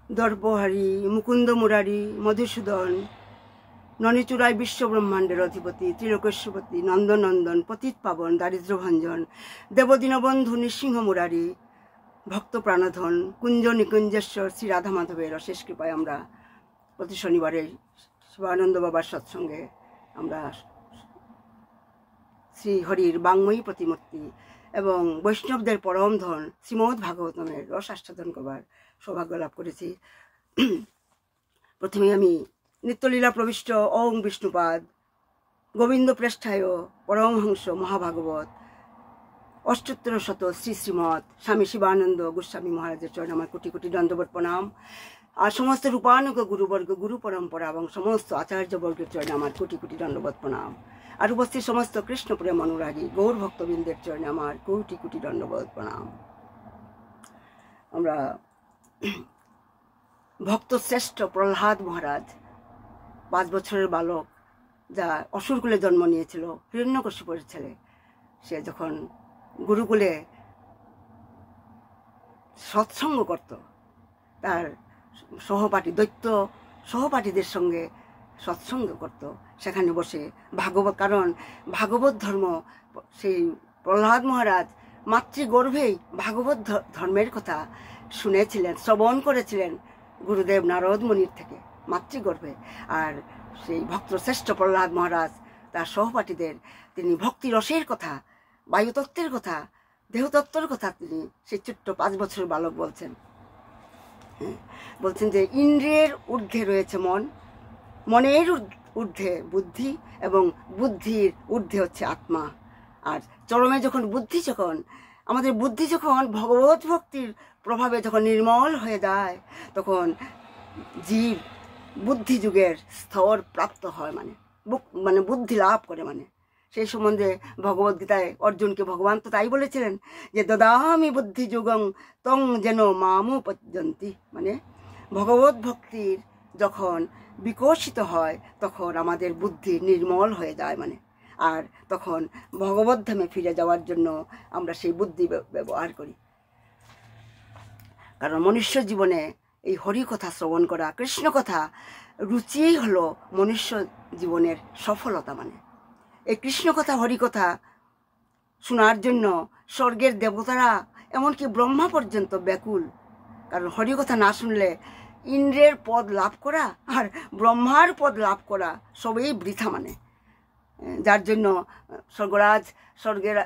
দর্পহারী, মুকুন্দ মুরারি, মধুসূদন, ননীচূড়ায় বিশ্বব্রহ্মাণ্ডের অধিপতি, ত্রিলোকেশ্বরপতি, নন্দনন্দন, পতিত পাবন, দারিদ্র্যভঞ্জন, দেবদীনবন্ধু, নৃসিংহ মুরারি, ভক্ত প্রাণধন, কুঞ্জ নিকুঞ্জেশ্বর শ্রী রাধা মাধবের অশেষ কৃপায় আমরা প্রতি শনিবারে শিবানন্দ বাবার সৎসঙ্গে আমরা শ্রী হরির বাংময়ী প্রতিমূর্তি এবং বৈষ্ণবদের পরম ধন শ্রীমদ্ ভাগবতমের রস আস্বাদন করবার সৌভাগ্য লাভ করেছি। প্রথমে আমি নিত্যলীলা প্রবিষ্ট ওং বিষ্ণুপাদ গোবিন্দ প্রেষ্ঠায় পরমহংস মহাভাগবত অষ্টোত্তর শত শ্রী শ্রীমৎ স্বামী শিবানন্দ গোস্বামী মহারাজের চরণে আমার কোটি কোটি দণ্ডবত প্রণাম। আর সমস্ত রূপানুগ গুরুবর্গ, গুরু পরম্পরা এবং সমস্ত আচার্যবর্গের চরণে আমার কোটি কোটি দণ্ডবত প্রণাম। আর উপস্থিত সমস্ত কৃষ্ণপ্রেম অনুরাগী গৌর ভক্তবৃন্দের চরণে আমার কোটি কোটি দণ্ডবত প্রণাম। আমরা ভক্ত শ্রেষ্ঠ প্রহ্লাদ মহারাজ 5 বছরের বালক, যা অসুরকুলে জন্ম নিয়েছিল, হিরণ্যকশিপুর ছেলে, সে যখন গুরুকুলে সৎসঙ্গ করত, তার সহপাঠী দৈত্য সহপাঠীদের সঙ্গে সৎসঙ্গ করত, সেখানে বসে ভাগবত, কারণ ভাগবত ধর্ম, সেই প্রহ্লাদ মহারাজ মাতৃগর্ভেই ভাগবত ধর্মের কথা শুনেছিলেন, শ্রবণ করেছিলেন গুরুদেব নারদ মুনির থেকে মাতৃগর্ভে। আর সেই ভক্ত শ্রেষ্ঠ প্রহ্লাদ মহারাজ তার সহপাঠীদের তিনি ভক্তি রসের কথা, বায়ুতত্ত্বের কথা, দেহতত্ত্বের কথা তিনি সেই ছোট্ট 5 বছরের বালক বলছেন। বলছেন যে ইন্দ্রিয়ের ঊর্ধ্বে রয়েছে মন, মনের ঊর্ধ্বে বুদ্ধি এবং বুদ্ধির ঊর্ধ্বে হচ্ছে আত্মা। আর চরমে যখন আমাদের বুদ্ধি যখন ভগবত ভক্তির প্রভাবে যখন নির্মল হয়ে যায়, তখন জীব বুদ্ধি যুগের স্তর প্রাপ্ত হয়, মানে বুদ্ধি লাভ করে। সেই সম্বন্ধে ভগবদ্গীতায় অর্জুনকে ভগবান তো তাই বলেছিলেন যে দদামি বুদ্ধি যুগং তং যেন মামু পর্যন্তি, মানে ভগবত ভক্তির যখন বিকশিত হয় তখন আমাদের বুদ্ধি নির্মল হয়ে যায়, আর তখন ভগবত ধামে ফিরে যাওয়ার জন্য আমরা সেই বুদ্ধি ব্যবহার করি। কারণ মনুষ্য জীবনে এই হরি কথা শ্রবণ করা, কৃষ্ণ কথা রুচিই হলো মনুষ্য জীবনের সফলতা। এই কৃষ্ণ কথা, হরি কথা শোনার জন্য স্বর্গের দেবতারা, এমনকি ব্রহ্মা পর্যন্ত ব্যাকুল। কারণ হরি কথা না শুনলে ইন্দ্রের পদ লাভ করা আর ব্রহ্মার পদ লাভ করা সবই বৃথা। যার জন্য স্বর্গের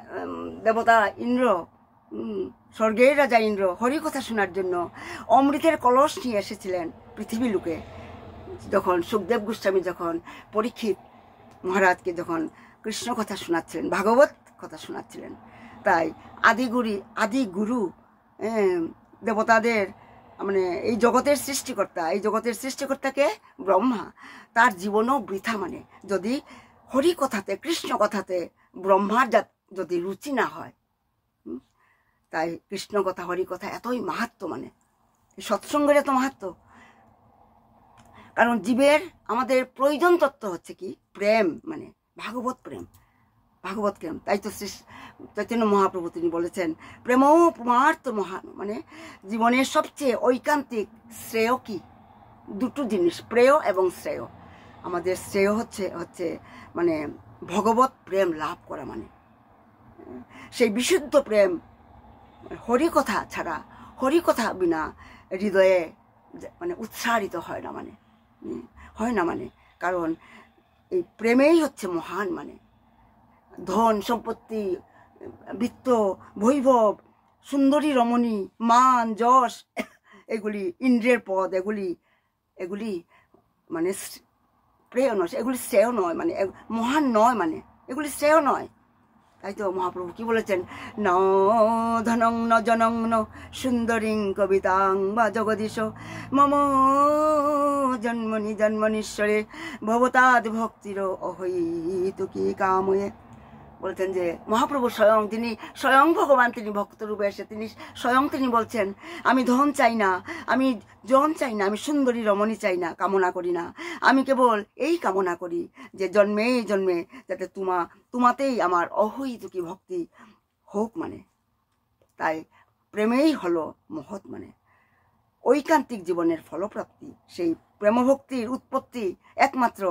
দেবতা ইন্দ্র, স্বর্গের রাজা ইন্দ্র হরি কথা শোনার জন্য অমৃতের কলস নিয়ে এসেছিলেন পৃথিবী লোকে। যখন সুখদেব গোস্বামী যখন পরীক্ষিত মহারাজকে যখন কৃষ্ণ কথা শোনাচ্ছিলেন, ভাগবত কথা শোনাচ্ছিলেন, তাই আদি গুরু দেবতাদের, এই জগতের সৃষ্টিকর্তা, এই জগতের সৃষ্টিকর্তাকে ব্রহ্মা, তার জীবনও বৃথা। যদি হরি কথাতে, কৃষ্ণ কথাতে ব্রহ্মার যদি রুচি না হয়, তাই কৃষ্ণ কথা, হরি কথা এতই মাহাত্ম, সৎসঙ্গের এত মাহাত্ম। কারণ জীবের আমাদের প্রয়োজন তত্ত্ব হচ্ছে কি? প্রেম, ভাগবত প্রেম, ভাগবত প্রেম। তাই তো শ্রী চৈতন্য মহাপ্রভু তিনি বলেছেন প্রেমও পরমার্থ মহান, জীবনের সবচেয়ে ঐকান্তিক শ্রেয় কি? দুটো জিনিস, প্রেয় এবং শ্রেয়। আমাদের শ্রেয় হচ্ছে ভগবত প্রেম লাভ করা, সেই বিশুদ্ধ প্রেম। হরি কথা ছাড়া, হরি কথা বিনা হৃদয়ে উৎসারিত হয় না, কারণ এই প্রেমেই হচ্ছে মহান। ধন সম্পত্তি, বৃত্ত, বৈভব, সুন্দরী রমণী, মান, যশ, এগুলি ইন্দ্রিয়ের পদ, এগুলি প্রেয় নয়, এগুলি শ্রেয় নয়, মহান নয়, এগুলি শ্রেয় নয়। তাই তো মহাপ্রভু কি বলেছেন? ন ধনং ন জনং ন সুন্দরীং কবিতাং বা জগদীশ মম জন্মনি জন্মনীশ্বরে ভবতাদ ভক্তির অহৈতুকী কাময়ে। বলছেন যে মহাপ্রভু তিনি স্বয়ং ভগবান, তিনি ভক্তরূপে এসে তিনি বলছেন আমি ধন চাই না, আমি জন চাই না, আমি সুন্দরী রমণী চাই না, কামনা করি না, আমি কেবল এই কামনা করি যে জন্মে জন্মে যাতে তোমাতেই আমার অহৈতুকী ভক্তি হোক। তাই প্রেমেই হলো মহৎ। ঐকান্তিক জীবনের ফলপ্রাপ্তি। সেই প্রেমভক্তির উৎপত্তি একমাত্র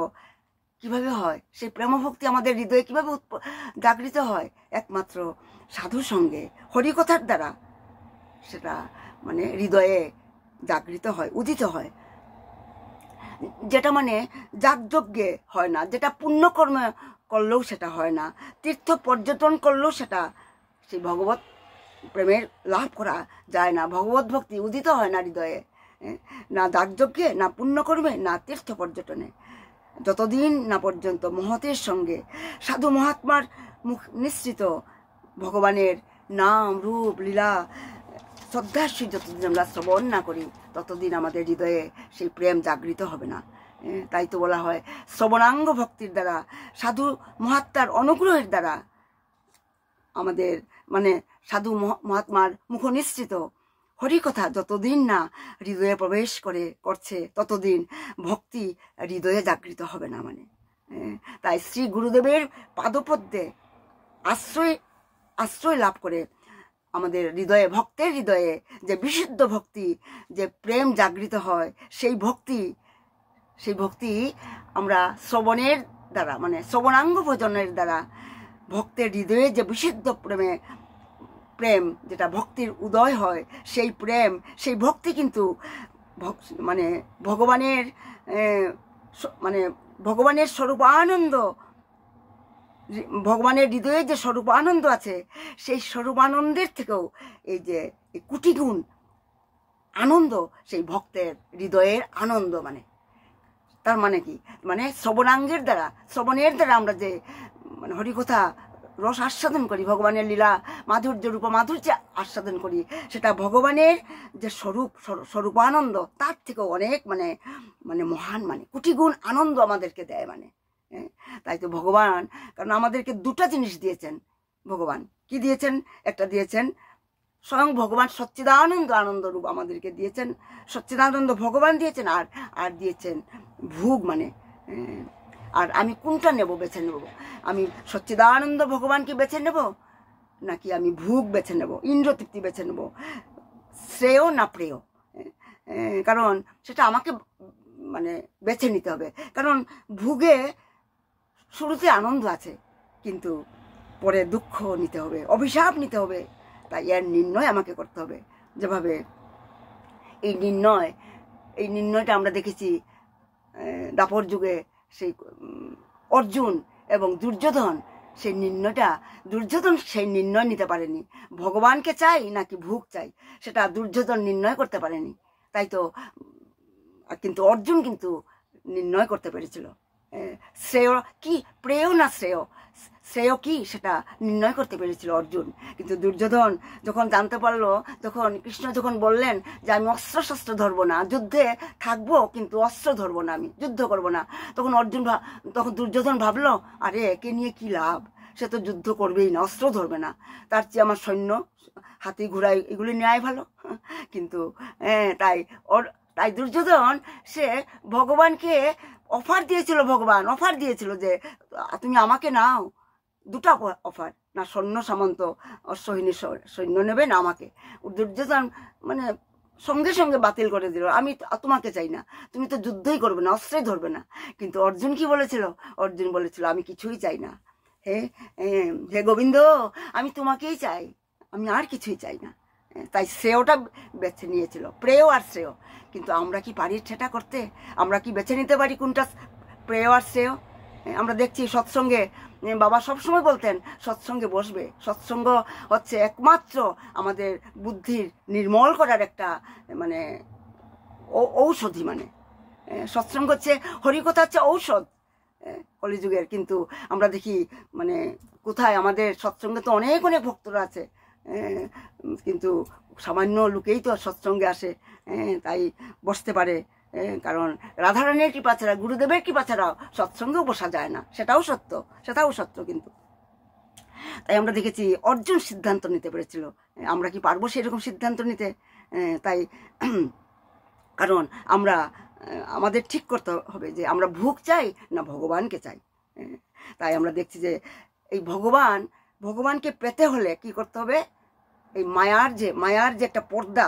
কিভাবে হয়, সেই প্রেমভক্তি আমাদের হৃদয়ে কিভাবে জাগৃত হয়, একমাত্র সাধু সঙ্গে হরিকথার দ্বারা সেটা মানে হৃদয়ে জাগৃত হয়, উদিত হয়। যেটা মানে যাগযজ্ঞে হয় না, যেটা পুণ্যকর্মে করলেও সেটা হয় না, তীর্থ পর্যটন করলেও সেটা সেই ভগবত প্রেমের লাভ করা যায় না, ভগবত ভক্তি উদিত হয় না হৃদয়ে, না যাগযজ্ঞে, না পুণ্যকর্মে, না তীর্থ পর্যটনে। যতদিন না পর্যন্ত মহতের সঙ্গে সাধু মহাত্মার মুখ নিঃসৃত ভগবানের নাম রূপ লীলা শ্রদ্ধাশ্রী যতদিন আমরা শ্রবণ না করি, ততদিন আমাদের হৃদয়ে সেই প্রেম জাগৃত হবে না। তাই তো বলা হয় শ্রবণাঙ্গ ভক্তির দ্বারা, সাধু মহাত্মার অনুগ্রহের দ্বারা আমাদের মানে সাধু মহাত্মার মুখ নিঃসৃত হরিকথা যতদিন না হৃদয়ে প্রবেশ করছে, ততদিন ভক্তি হৃদয়ে জাগৃত হবে না। মানে তাই শ্রী গুরুদেবের পাদপদ্মে আশ্রয় লাভ করে আমাদের হৃদয়ে, ভক্তের হৃদয়ে যে বিশুদ্ধ ভক্তি, যে প্রেম জাগৃত হয়, সেই ভক্তি আমরা শ্রবণের দ্বারা মানে শ্রবণাঙ্গ ভজনের দ্বারা ভক্তের হৃদয়ে যে বিশুদ্ধ প্রেম যেটা ভক্তির উদয় হয়, সেই প্রেম সেই ভক্তি কিন্তু মানে ভগবানের স্বরূপানন্দ, ভগবানের হৃদয়ে যে স্বরূপানন্দ আছে, সেই স্বরূপানন্দের থেকেও এই যে কোটিগুণ আনন্দ সেই ভক্তের হৃদয়ের আনন্দ। মানে তার মানে কি, মানে শ্রবণের দ্বারা আমরা যে মানে হরিকথা রস আস্বাদন করি, ভগবানের লীলা মাধুর্য রূপ মাধুর্য আস্বাদন করি, সেটা ভগবানের যে স্বরূপানন্দ তার থেকেও অনেক মানে মানে মহান, মানে কোটিগুণ আনন্দ আমাদেরকে দেয়। মানে তাই তো ভগবান, কারণ আমাদেরকে দুটা জিনিস দিয়েছেন ভগবান। কি দিয়েছেন? একটা দিয়েছেন স্বয়ং ভগবান সচ্চিদানন্দ আনন্দ রূপ আমাদেরকে দিয়েছেন, সচ্চিদানন্দ ভগবান দিয়েছেন, আর দিয়েছেন ভোগ। মানে আর আমি কোনটা বেছে নেব? আমি সচ্চিদানন্দ ভগবানকে বেছে নেব, নাকি আমি ভোগ বেছে নেব, ইন্দ্রতৃপ্তি বেছে নেব, শ্রেয় না প্রেয়? কারণ সেটা আমাকে মানে বেছে নিতে হবে। কারণ ভোগে শুরুতে আনন্দ আছে, কিন্তু পরে দুঃখ নিতে হবে, অভিশাপ নিতে হবে। তাই এর নির্ণয় আমাকে করতে হবে। যেভাবে এই নির্ণয়টা আমরা দেখেছি দাপর যুগে, সেই অর্জুন এবং দুর্যোধন, দুর্যোধন সেই নির্ণয় নিতে পারেনি, ভগবানকে চাই নাকি ভোগ চাই সেটা দুর্যোধন নির্ণয় করতে পারেনি। তাই তো কিন্তু অর্জুন কিন্তু নির্ণয় করতে পেরেছিল। শ্রেয় কি, প্রেয় না শ্রেয় কি, সেটা নির্ণয় করতে পেরেছিল অর্জুন। কিন্তু দুর্যোধন যখন জানতে পারলো, যখন কৃষ্ণ যখন বললেন যে আমি অস্ত্র শস্ত্র ধরবো না, যুদ্ধে থাকবো কিন্তু অস্ত্র ধরবো না, আমি যুদ্ধ করবো না, তখন দুর্যোধন ভাবলো, আরে একে নিয়ে কি লাভ, সে তো যুদ্ধ করবেই না, অস্ত্র ধরবে না, তার চেয়ে আমার সৈন্য হাতি ঘোড়া এগুলি নেয় ভালো। কিন্তু তাই দুর্যোধন সে ভগবানকে অফার দিয়েছিল যে তুমি আমাকে নাও, দুটা অফার, না সৈন্য সামন্ত অশ্বহিনী সৈন্য নেবে, না আমাকে। দুর্যোধন মানে সঙ্গে সঙ্গে বাতিল করে দিল, আমি তোমাকে চাই না, তুমি তো যুদ্ধই করবে না, অস্ত্রই ধরবে না। কিন্তু অর্জুন কি বলেছিল? অর্জুন বলেছিল আমি কিছুই চাই না, হে গোবিন্দ, আমি তোমাকেই চাই, আমি আর কিছুই চাই না। তাই শ্রেয়টা বেছে নিয়েছিল, প্রেয় আর শ্রেয়। কিন্তু আমরা কি পারি সেটা করতে? আমরা কি বেছে নিতে পারি কোনটা প্রেয় আর শ্রেয়? আমরা দেখছি সৎসঙ্গে বাবা সবসময় বলতেন সৎসঙ্গে বসবে। সৎসঙ্গ হচ্ছে একমাত্র আমাদের বুদ্ধির নির্মল করার একটা মানে ঔষধি। মানে সৎসঙ্গ হচ্ছে, হরিকথা হচ্ছে ঔষধ কলিযুগের। কিন্তু আমরা দেখি মানে কোথায়, আমাদের সৎসঙ্গে তো অনেক ভক্তরা আছে, কিন্তু সামান্য লোকেই তো সৎসঙ্গে আসে, তাই বসতে পারে। কারণ রাধারানীর কৃপা ছাড়া, গুরুদেবের কৃপা ছাড়া সৎসঙ্গেও বসা যায় না, সেটাও সত্য। কিন্তু তাই আমরা দেখেছি অর্জুন সিদ্ধান্ত নিতে পেরেছিল। আমরা কি পারবো সেরকম সিদ্ধান্ত নিতে? তাই কারণ আমাদের ঠিক করতে হবে যে আমরা ভোগ চাই না ভগবানকে চাই। তাই আমরা দেখছি যে এই ভগবানকে পেতে হলে কি করতে হবে? এই মায়ার যে একটা পর্দা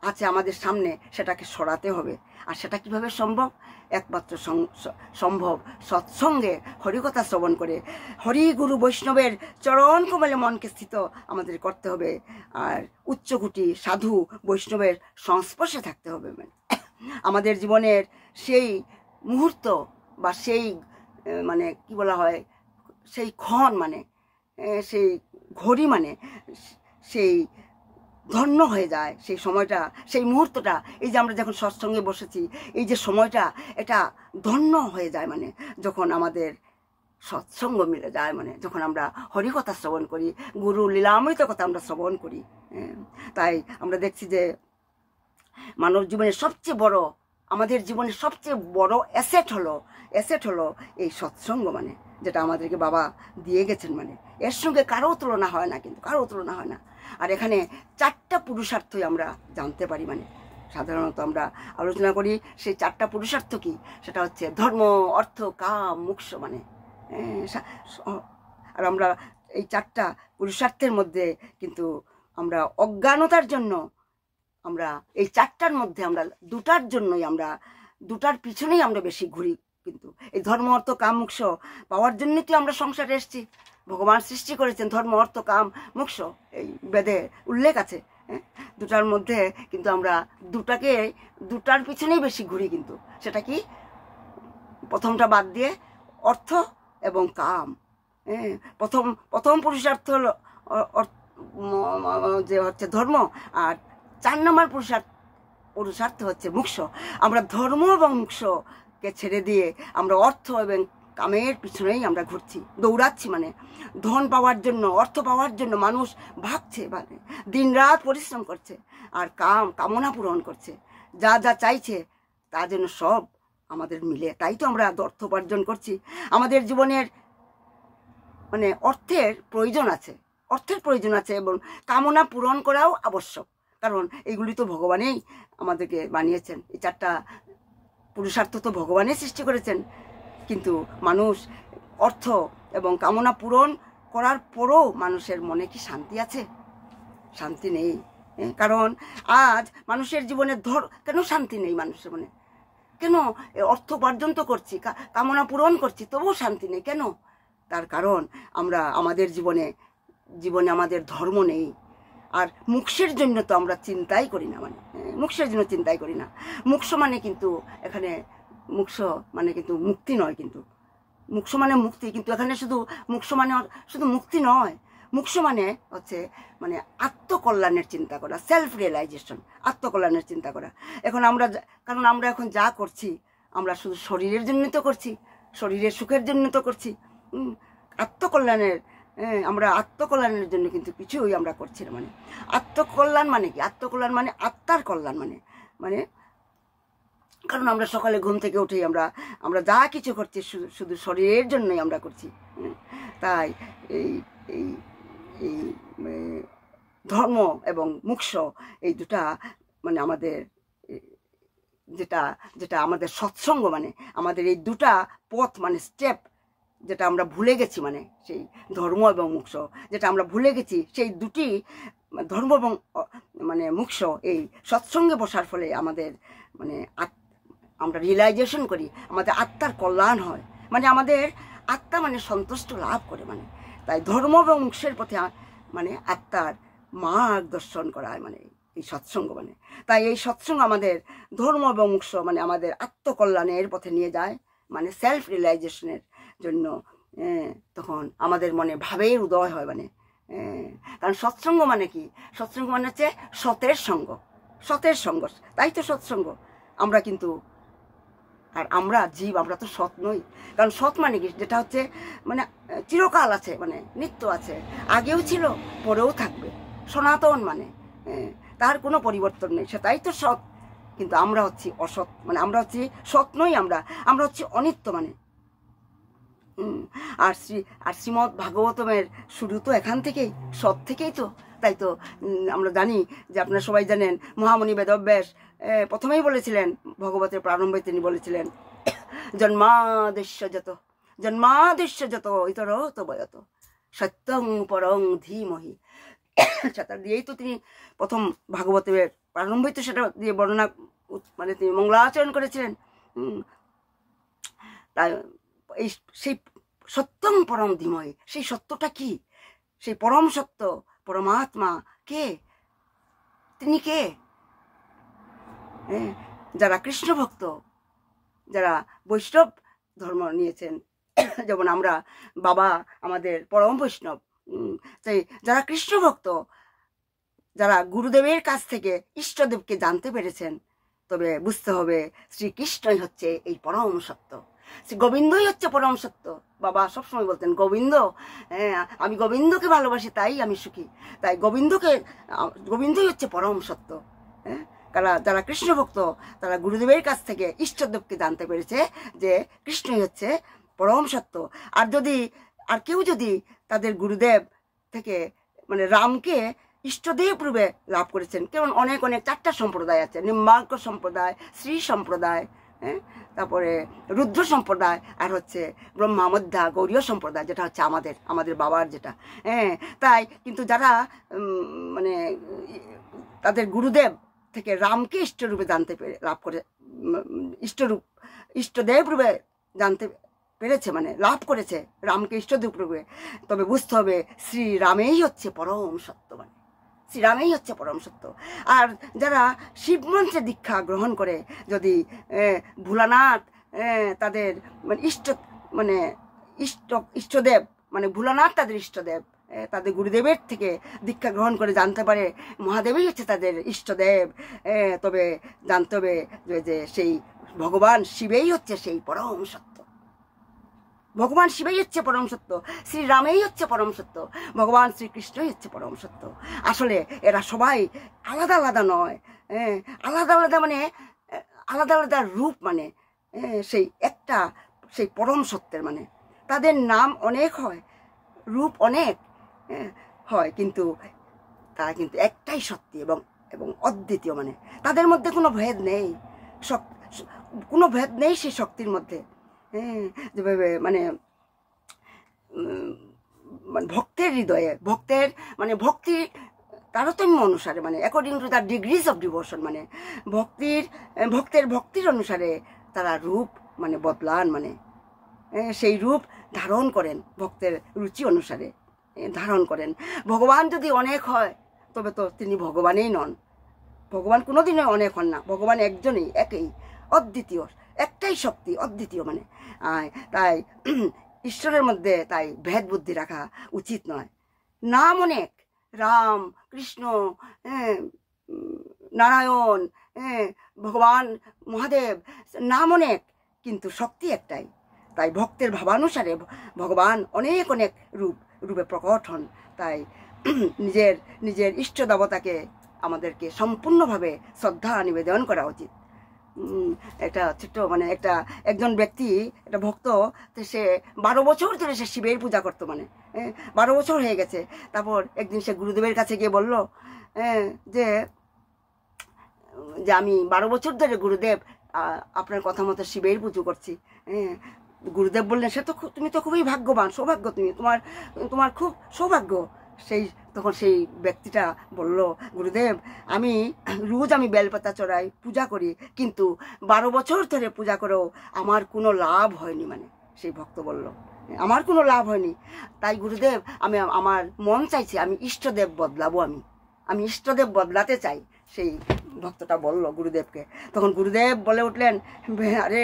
আছে আমাদের সামনে, সেটাকে সরাতে হবে। আর সেটা কিভাবে সম্ভব? একমাত্র সম্ভব সৎসঙ্গে, হরিকথা শ্রবণ করে, হরি গুরু বৈষ্ণবের চরণ কমলে মনকে স্থিত আমাদের করতে হবে। আর উচ্চকোটি সাধু বৈষ্ণবের সংস্পর্শে থাকতে হবে। আমাদের জীবনের সেই মুহূর্ত বা সেই মানে কি বলা হয়, সেই ক্ষণ মানে সেই ঘড়ি মানে সেই ধন্য হয়ে যায় সেই সময়টা, সেই মুহূর্তটা। এই যে আমরা যখন সৎসঙ্গে বসেছি, এই যে সময়টা, এটা ধন্য হয়ে যায় মানে যখন আমাদের সৎসঙ্গ মিলে যায়, মানে যখন আমরা হরিকথা শ্রবণ করি, গুরু লীলামৃত কথা আমরা শ্রবণ করি। তাই আমরা দেখছি যে মানব জীবনের সবচেয়ে বড়, আমাদের জীবনের সবচেয়ে বড় অ্যাসেট হলো এই সৎসঙ্গ, মানে যেটা আমাদেরকে বাবা দিয়ে গেছেন। মানে এর সঙ্গে কারো তুলনা হয় না, কিন্তু কারো তুলনা হয় না। আর এখানে 4টা পুরুষার্থই আমরা জানতে পারি। মানে সাধারণত আমরা আলোচনা করি সেই 4টা পুরুষার্থ কি, সেটা হচ্ছে ধর্ম, অর্থ, কাম, মোক্ষ। মানে আর আমরা এই 4টা পুরুষার্থের মধ্যে কিন্তু আমরা অজ্ঞানতার জন্য আমরা এই 4টার মধ্যে আমরা 2টার জন্যই আমরা 2টার পিছনেই আমরা বেশি ঘুরি। কিন্তু এই ধর্ম, অর্থ, কাম, মোক্ষ পাওয়ার জন্যই তো আমরা সংসারে এসেছি। ভগবান সৃষ্টি করেছেন ধর্ম, অর্থ, কাম, মোক্ষ, এই বেদে উল্লেখ আছে। 2টার মধ্যে কিন্তু আমরা 2টার পিছনেই বেশি ঘুরি। কিন্তু সেটা কি? প্রথমটা বাদ দিয়ে অর্থ এবং কাম। প্রথম পুরুষার্থ হলো যে হচ্ছে ধর্ম, আর 4 নম্বর পুরুষার্থ হচ্ছে মোক্ষ। আমরা ধর্ম এবং মোক্ষকে ছেড়ে দিয়ে আমরা অর্থ এবং কামের পিছনেই আমরা ঘুরছি, দৌড়াচ্ছি। মানে ধন পাওয়ার জন্য, অর্থ পাওয়ার জন্য মানুষ ভাগছে, মানে দিন রাত পরিশ্রম করছে, আর কামনা পূরণ করছে, যা যা চাইছে তা যেন সব আমাদের মিলে। তাই তো আমরা অর্থ উপার্জন করছি। আমাদের জীবনের মানে অর্থের প্রয়োজন আছে এবং কামনা পূরণ করাও আবশ্যক, কারণ এইগুলি তো ভগবানেই আমাদেরকে বানিয়েছেন। এই 4টা পুরুষার্থ তো ভগবানই সৃষ্টি করেছেন। কিন্তু মানুষ অর্থ এবং কামনা পূরণ করার পরও মানুষের মনে কি শান্তি আছে? শান্তি নেই। কারণ আজ মানুষের জীবনে কেন শান্তি নেই? মানুষের মনে কেন? অর্থ উপার্জন তো করছি, কামনা পূরণ করছি, তবুও শান্তি নেই কেন? তার কারণ আমরা আমাদের জীবনে আমাদের ধর্ম নেই। আর মোক্ষের জন্য তো আমরা চিন্তাই করি না। মানে মোক্ষের জন্য চিন্তাই করি না। মোক্ষ মানে কিন্তু এখানে মোক্ষ মানে কিন্তু মুক্তি নয়, কিন্তু মোক্ষ মানে মুক্তি, কিন্তু এখানে শুধু মোক্ষ মানে শুধু মুক্তি নয়। মোক্ষ মানে হচ্ছে মানে আত্মকল্যাণের চিন্তা করা, সেলফ রিয়েলাইজেশন, আত্মকল্যাণের চিন্তা করা। কারণ আমরা এখন যা করছি আমরা শুধু শরীরের জন্য তো করছি, শরীরের সুখের জন্য তো করছি। আমরা আত্মকল্যাণের জন্য কিন্তু কিছুই আমরা করছি না। মানে আত্মকল্যাণ মানে কি? আত্মকল্যাণ মানে আত্মার কল্যাণ। মানে কারণ আমরা সকালে ঘুম থেকে উঠেই আমরা যা কিছু করছি শুধু শরীরের জন্যই আমরা করছি। তাই এই ধর্ম এবং মোক্ষ এই 2টা মানে আমাদের যেটা আমাদের সৎসঙ্গ, মানে আমাদের এই 2টা পথ মানে স্টেপ যেটা আমরা ভুলে গেছি, মানে সেই ধর্ম এবং মোক্ষ যেটা আমরা ভুলে গেছি, সেই 2টি ধর্ম এবং মানে মোক্ষ এই সৎসঙ্গে বসার ফলে আমাদের মানে আমরা রিয়েলাইজেশন করি, আমাদের আত্মার কল্যাণ হয়, মানে আমাদের আত্মা মানে সন্তুষ্ট লাভ করে। মানে তাই ধর্ম এবং মোক্ষের পথে মানে আত্মার মার্গদর্শন করা হয় মানে এই সৎসঙ্গ। মানে তাই এই সৎসঙ্গ আমাদের ধর্ম এবং মোক্ষ মানে আমাদের আত্মকল্যাণের পথে নিয়ে যায়, মানে সেলফ রিয়েলাইজেশনের জন্য। তখন আমাদের মনে ভাবের উদয় হয়। মানে কারণ সৎসঙ্গ মানে কি? সৎসঙ্গ মানে হচ্ছে সতের সঙ্গ, তাই তো সৎসঙ্গ। আমরা কিন্তু আর আমরা জীব, আমরা তো সৎ নই। কারণ সৎ মানে কি? যেটা হচ্ছে মানে চিরকাল আছে, মানে নিত্য আছে, আগেও ছিল পরেও থাকবে, সনাতন, মানে তার কোনো পরিবর্তন নেই, সেটাই তো সৎ। কিন্তু আমরা হচ্ছি অসৎ, মানে আমরা হচ্ছি সৎ নই, আমরা হচ্ছি অনিত্য। মানে আর শ্রীমৎ ভাগবতমের শুরু তো এখান থেকেই, সৎ থেকেই তো। তাই তো আমরা জানি যে আপনারা সবাই জানেন মহামুনি বেদব্যাস প্রথমেই বলেছিলেন, ভগবতের প্রারম্ভে তিনি বলেছিলেন জন্মাদেশ্য যত ইতর তো বয়ত সত্যং পরং ধীমহি। সেটা দিয়েই তো তিনি প্রথম ভাগবতের প্রারম্ভে তো সেটা দিয়ে বর্ণনা মানে তিনি মঙ্গলাচরণ করেছিলেন। তাই এই সেই সত্যম পরম ধীময়, সেই সত্যটা কি? সেই পরম সত্য পরমাত্মা কে? তিনি কে? যারা কৃষ্ণ ভক্ত, যারা বৈষ্ণব ধর্ম নিয়েছেন, যেমন আমরা, বাবা আমাদের পরম বৈষ্ণব, তাই যারা কৃষ্ণ ভক্ত, যারা গুরুদেবের কাছ থেকে ইষ্টদেবকে জানতে পেরেছেন, তবে বুঝতে হবে শ্রীকৃষ্ণই হচ্ছে এই পরম সত্য, শ্রী গোবিন্দই হচ্ছে পরম সত্য। বাবা সবসময় বলতেন গোবিন্দ, আমি গোবিন্দকে ভালোবাসি, তাই আমি সুখী। তাই গোবিন্দই হচ্ছে পরম সত্য। যারা কৃষ্ণ ভক্ত, তারা গুরুদেবের কাছ থেকে ইষ্টদেবকে জানতে পেরেছে যে কৃষ্ণই হচ্ছে পরম সত্য। আর কেউ যদি তাদের গুরুদেব থেকে মানে রামকে ইষ্টদেব রূপে লাভ করেছেন, কেমন অনেক 4টা সম্প্রদায় আছে, নিম্বার্ক সম্প্রদায়, শ্রী সম্প্রদায়, তারপরে রুদ্র সম্প্রদায়, আর হচ্ছে ব্রহ্মামধ্যা গৌরীয় সম্প্রদায়, যেটা হচ্ছে আমাদের বাবার যেটা। তাই কিন্তু যারা মানে তাদের গুরুদেব থেকে রামকে ইষ্টরূপে জানতে পেরে লাভ করে, ইষ্টদেব রূপে জানতে পেরেছে, মানে লাভ করেছে রামকে ইষ্টদেব রূপে, তবে বুঝতে হবে শ্রীরামেই হচ্ছে পরম সত্য, মানে শ্রীরামেই হচ্ছে পরম সত্য। আর যারা শিব মন্ত্রে দীক্ষা গ্রহণ করে, যদি ভোলানাথ তাদের মানে ইষ্টদেব, মানে ভোলানাথ তাদের ইষ্টদেব, তাদের গুরুদেবের থেকে দীক্ষা গ্রহণ করে জানতে পারে মহাদেবই হচ্ছে তাদের ইষ্টদেব, তবে জানতে হবে যে সেই ভগবান শিবেই হচ্ছে সেই পরম সত্য। ভগবান শিবই হচ্ছে পরম সত্য, শ্রীরামেই হচ্ছে পরম সত্য, ভগবান শ্রীকৃষ্ণই হচ্ছে পরম সত্য। আসলে এরা সবাই আলাদা আলাদা নয়, আলাদা আলাদা মানে আলাদা আলাদা রূপ, মানে সেই পরম সত্যের, মানে তাদের নাম অনেক হয়, রূপ অনেক হয়, কিন্তু তারা কিন্তু একটাই সত্যি এবং অদ্বিতীয়, মানে তাদের মধ্যে কোনো ভেদ নেই, কোনো ভেদ নেই সেই শক্তির মধ্যে। যেভাবে মানে ভক্তের হৃদয়ে, ভক্তির তারতম্য অনুসারে, মানে according to the degrees of devotion, মানে ভক্তির অনুসারে তারা রূপ মানে বদলান, মানে সেই রূপ ধারণ করেন, ভক্তের রুচি অনুসারে ধারণ করেন। ভগবান যদি অনেক হয়, তবে তো তিনি ভগবানই নন। ভগবান কোনোদিনই অনেক হন না, ভগবান একজনই, একই, অদ্বিতীয়, একটাই শক্তি, অদ্বিতীয়, মানে তাই ঈশ্বরের মধ্যে তাই ভেদ বুদ্ধি রাখা উচিত নয়। নাম অনেক, রাম, কৃষ্ণ, নারায়ণ, ভগবান মহাদেব, নাম অনেক, কিন্তু শক্তি একটাই। তাই ভক্তের ভাবানুসারে ভগবান অনেক রূপে প্রকট হন। তাই নিজের ইষ্ট দেবতাকে আমাদেরকে সম্পূর্ণভাবে শ্রদ্ধা নিবেদন করা উচিত। একটা ছোট্ট মানে একজন ব্যক্তি, একটা ভক্ত, সে 12 বছর ধরে সে শিবের পূজা করতো, মানে 12 বছর হয়ে গেছে। তারপর একদিন সে গুরুদেবের কাছে গিয়ে বলল যে আমি 12 বছর ধরে গুরুদেব আপনার কথা মতো শিবের পুজো করছি। গুরুদেব বললেন, তুমি তো খুবই ভাগ্যবান, সৌভাগ্য, তোমার খুব সৌভাগ্য। তখন সেই ব্যক্তিটা বলল, গুরুদেব আমি বেলপাতা চড়াই, পূজা করি, কিন্তু 12 বছর ধরে পূজা করেও আমার কোনো লাভ হয়নি। মানে সেই ভক্ত বলল, আমার কোনো লাভ হয়নি। তাই গুরুদেব, আমার মন চাইছে আমি ইষ্টদেব বদলাবো, আমি ইষ্টদেব বদলাতে চাই। সেই ভক্তটা বলল গুরুদেবকে। তখন গুরুদেব বলে উঠলেন, আরে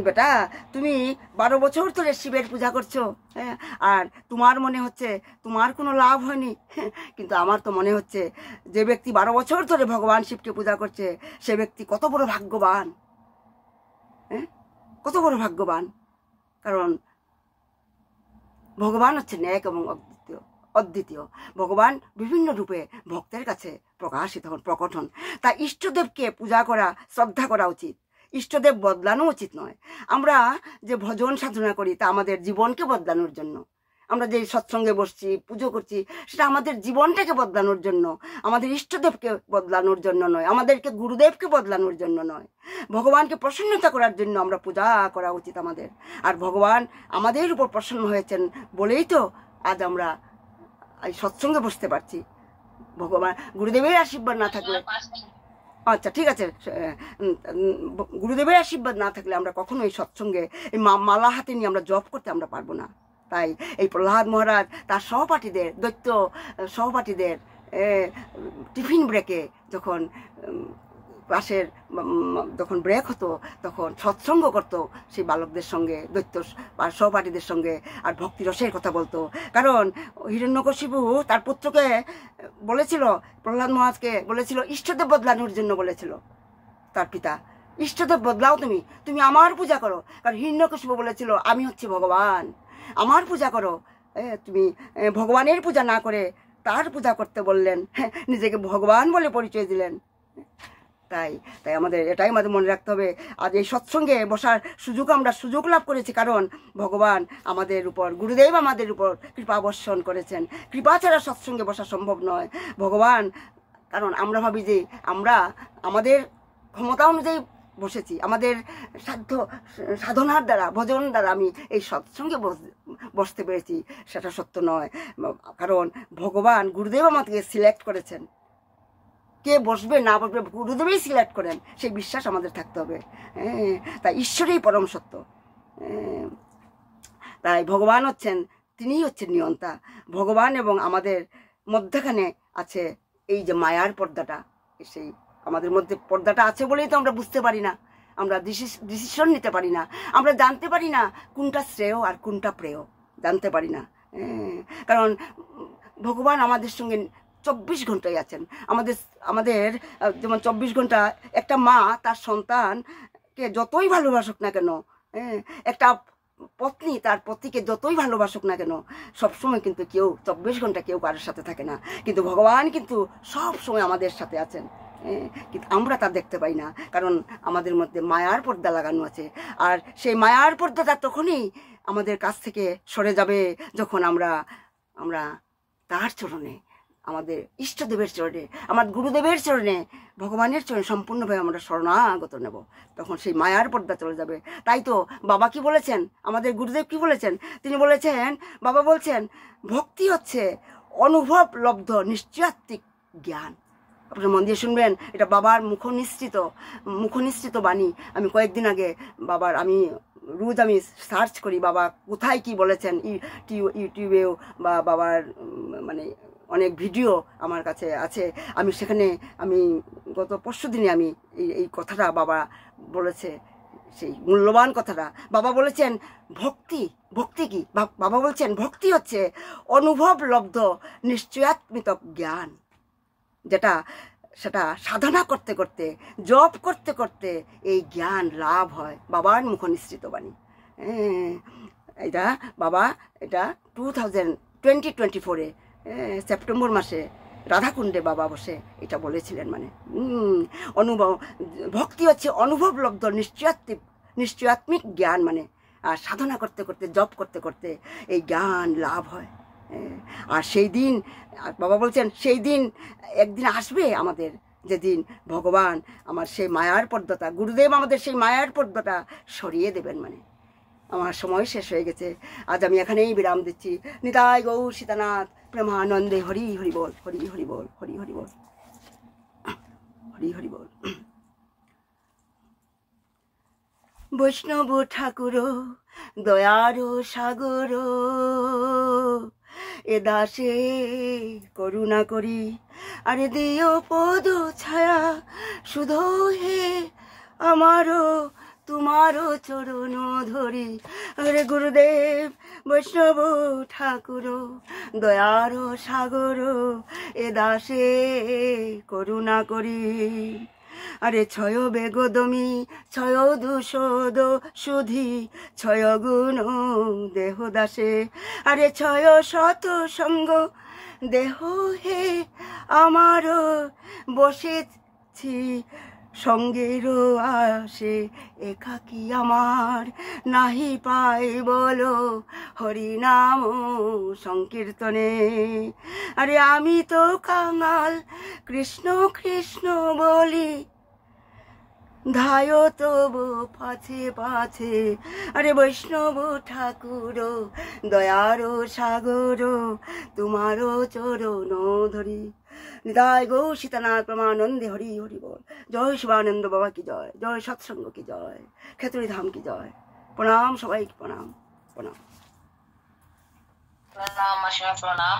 বেটা, তুমি 12 বছর ধরে শিবের পূজা করছো, আর তোমার মনে হচ্ছে তোমার কোনো লাভ হয়নি, কিন্তু আমার তো মনে হচ্ছে যে ব্যক্তি 12 বছর ধরে ভগবান শিবকে পূজা করছে, সে ব্যক্তি কত বড় ভাগ্যবান, কত বড় ভাগ্যবান। কারণ ভগবান হচ্ছে ন্যাক এবং অদ্বিতীয়। ভগবান বিভিন্ন রূপে ভক্তের কাছে প্রকট হন। তাই ইষ্টদেবকে পূজা করা, শ্রদ্ধা করা উচিত। ইষ্টদেব বদলানো উচিত নয়। আমরা যে ভজন সাধনা করি তা আমাদের জীবনকে বদলানোর জন্য। আমরা যে সৎসঙ্গে বসছি, পুজো করছি, সেটা আমাদের জীবনটাকে বদলানোর জন্য, আমাদের ইষ্টদেবকে বদলানোর জন্য নয়, আমাদেরকে গুরুদেবকে বদলানোর জন্য নয়। ভগবানকে প্রসন্নতা করার জন্য আমরা পূজা করা উচিত আমাদের। আর ভগবান আমাদের উপর প্রসন্ন হয়েছেন বলেই তো আজ আমরা এই সৎসঙ্গে বসতে পারছি। ভগবান গুরুদেবের আশীর্বাদ না থাকলে, আচ্ছা ঠিক আছে, গুরুদেবের আশীর্বাদ না থাকলে আমরা কখনোই সৎসঙ্গে এই মালা হাতে নিয়ে আমরা জপ করতে আমরা পারবো না। তাই এই প্রহ্লাদ মহারাজ তার সহপাঠীদের, দৈত্য সহপাঠীদের টিফিন ব্রেকে যখন ক্লাসের যখন ব্রেক হতো তখন সৎসঙ্গ করতো সেই বালকদের সঙ্গে, দৈত্য সহপাঠীদের সঙ্গে, আর ভক্তিরসের কথা বলতো। কারণ হিরণ্যকশিপু তার পুত্রকে বলেছিল, প্রহ্লাদ মহারাজকে বলেছিল ইষ্টদেব বদলানোর জন্য বলেছিল তার পিতা, ইষ্টদেব বদলাও, তুমি আমার পূজা করো। কারণ হিরণ্যকশিপু বলেছিল আমি হচ্ছি ভগবান, আমার পূজা করো। তুমি ভগবানের পূজা না করে তার পূজা করতে বললেন, নিজেকে ভগবান বলে পরিচয় দিলেন। তাই আমাদের এটাই আমাদের মনে রাখতে হবে। আজ এই সৎসঙ্গে বসার আমরা সুযোগ লাভ করেছি কারণ ভগবান আমাদের উপর, গুরুদেব আমাদের উপর কৃপা বর্ষণ করেছেন। কৃপা ছাড়া সৎসঙ্গে বসা সম্ভব নয়। ভগবান, কারণ আমরা ভাবি যে আমরা আমাদের ক্ষমতা অনুযায়ী বসেছি, আমাদের সাধনার দ্বারা, ভজন দ্বারা আমি এই সৎসঙ্গে বসতে পেরেছি, সেটা সত্য নয়। কারণ ভগবান, গুরুদেব আমাদেরকে সিলেক্ট করেছেন, কে বসবে না বসবে গুরুদেবই সিলেক্ট করেন, সেই বিশ্বাস আমাদের থাকতে হবে। তাই ঈশ্বরই পরম সত্য। তাই ভগবান হচ্ছেন, তিনিই হচ্ছেন নিয়ন্তা। ভগবান এবং আমাদের মধ্যখানে আছে এই যে মায়ার পর্দাটা, সেই আমাদের মধ্যে পর্দাটা আছে বলেই তো আমরা বুঝতে পারি না, আমরা ডিসিশন নিতে পারি না, আমরা জানতে পারি না কোনটা শ্রেয় আর কোনটা প্রেয়, জানতে পারি না। কারণ ভগবান আমাদের সঙ্গে 24 ঘন্টায় আছেন। আমাদের যেমন 24 ঘন্টা একটা মা তার সন্তানকে যতই ভালোবাসুক না কেন, একটা পত্নী তার পতিকে যতই ভালোবাসুক না কেন, সবসময় কিন্তু কেউ 24 ঘন্টা কেউ কারোর সাথে থাকে না। কিন্তু ভগবান কিন্তু সব সময় আমাদের সাথে আছেন, কিন্তু আমরা তা দেখতে পাই না, কারণ আমাদের মধ্যে মায়ার পর্দা লাগানো আছে। আর সেই মায়ার পর্দাটা তখনই আমাদের কাছ থেকে সরে যাবে যখন আমরা তার চরণে, আমাদের ইষ্টদেবের চরণে, আমার গুরুদেবের চরণে, ভগবানের চরণে সম্পূর্ণভাবে আমরা শরণাগত নেব, তখন সেই মায়ার পর্দা চলে যাবে। তাই তো বাবা কি বলেছেন, আমাদের গুরুদেব কি বলেছেন? তিনি বলেছেন, বাবা বলছেন ভক্তি হচ্ছে অনুভব লব্ধ নিশ্চয়াত্মিক জ্ঞান। আপনার মন দিয়ে শুনবেন, এটা বাবার মুখনিসৃত বাণী। আমি কয়েকদিন আগে বাবার, রোজ আমি সার্চ করি বাবা কোথায় কি বলেছেন, ইউটিউবেও বা বাবার মানে অনেক ভিডিও আমার কাছে আছে। আমি সেখানে গত পরশু দিনে এই কথাটা বাবা বলেছে, সেই মূল্যবান কথাটা বাবা বলেছেন। ভক্তি কি বাবা বলছেন? ভক্তি হচ্ছে অনুভব লব্ধ নিশ্চয়াত্মিক জ্ঞান, সেটা সাধনা করতে করতে, জপ করতে করতে এই জ্ঞান লাভ হয়। বাবার মুখনিসৃত বাণী এটা। বাবা এটা 2024 সেপ্টেম্বর মাসে রাধাকুণ্ডে বাবা বসে এটা বলেছিলেন। মানে ভক্তি হচ্ছে অনুভব লব্ধ নিশ্চয়াত্মিক জ্ঞান, মানে আর সাধনা করতে করতে, জপ করতে করতে এই জ্ঞান লাভ হয়। আর সেই দিন বাবা বলছেন, সেই দিন একদিন আসবে আমাদের, যেদিন ভগবান আমার সেই মায়ার পর্দাটা, গুরুদেব আমাদের সেই মায়ার পর্দাটা সরিয়ে দেবেন। মানে আমার সময় শেষ হয়ে গেছে, আজ আমি এখানেই বিরাম দিচ্ছি। নিতাই গৌর সীতানাথ প্রেমানন্দে হরি হরি বল, হরি হরি বল, হরি হরি বল, হরি হরি বল। বৈষ্ণব ঠাকুর দয়ার সাগর, এ দাসে করুণা করি, আরে দিও পদ ছায়া শুধু হে আমারও তোমারও চরণ ধরি। আরে গুরুদেব বৈষ্ণব ঠাকুর দয়ার সাগর, এ দাসে করুণা করি, আরে ছয় বেগদমি ছয় দুষদ সুধি ছয় গুণ দেহ দাসে, আরে ছয় শত সঙ্গ দেহ হে আমার, বসেছি সঙ্গের আসে একাকি আমার, নাহি পাই বলো হরি নাম সংকীর্তনে। আরে আমি তো কাঙাল কৃষ্ণ কৃষ্ণ বলি, ধায় তবু পাছে পাছে, আরে বৈষ্ণব ঠাকুর দয়ার সাগর তোমারও চরণ ধরি। নিতাই গৌ সীতানাথ প্রমানন্দে হরি হরি বল। জয় শিবানন্দ বাবা কি জয়, জয় সৎসঙ্গ কি জয়, খেতুরি ধাম কি জয়। প্রণাম সবাইকে, প্রণাম প্রণাম। প্রণাম মাসিমা, প্রণাম।